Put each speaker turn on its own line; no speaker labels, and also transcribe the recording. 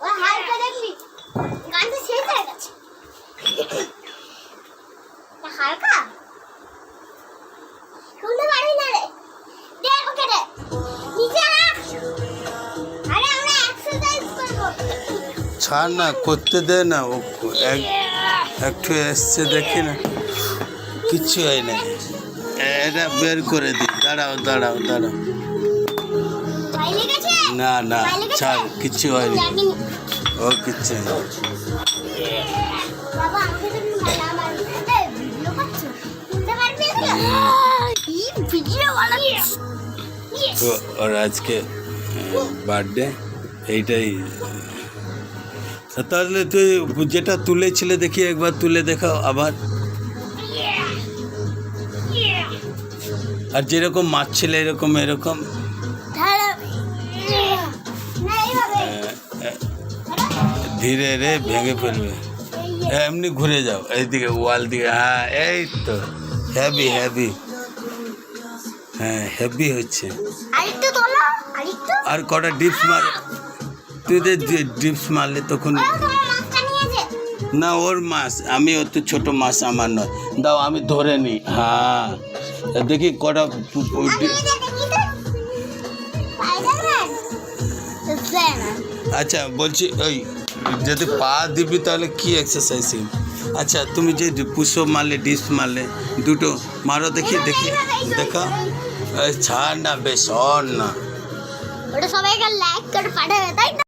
ও হালকা দেখবি গানটা শেষ হয়ে গেছে হালকা শুনতে পারি না রে দে ওকে দে নিচে রাখ আরে আমরা এক্সারসাইজ করব
ছাড় না করতে দে না ও একটু এসছে দেখি না কিচ্ছু হয় না এটা বের করে দি দাঁড়াও দাঁড়াও দাঁড়াও
বাইরে গেছে
না না ছাড় কিচ্ছু হয়নি ও কিচ্ছু হয়নি
বাবা আমাকে তো ভালো মারি এই ভিডিও করছো শুনতে পারবি তো এই ভিডিও বানাচ্ছি
তো ওর আজকে বার্থডে এইটাই তাহলে তুই যেটা তুলেছিলে দেখি একবার তুলে দেখাও আবার আর যেরকম মারছিলে এরকম এরকম ধীরে রে ভেঙে ফেলবে এমনি ঘুরে যাও এইদিকে ওয়াল দিকে হ্যাঁ এই তো হেভি হেভি হ্যাঁ হেভি হচ্ছে
আরেকটু তোলো আরেকটু
আর কটা ডিপস মার তুই ডিপস মারলে তখন
তোমার মাছটা নিয়েছে
না ওর মাছ আমি অত ছোট মাছ আমার নয় দাও আমি ধরে নিই হ্যাঁ দেখি কটা
আমি দেখি তো স্পাইডারম্যান
আচ্ছা বলছি ওই যদি পা দিবি তাহলে কি এক্সারসাইজ আচ্ছা তুমি যে পুষো মারলে ডিপস মারলে দুটো মারো দেখি দেখি দেখা ছাড় না বেশ না
ওটা সবাইকে লাইক করে পাঠাবে তাই না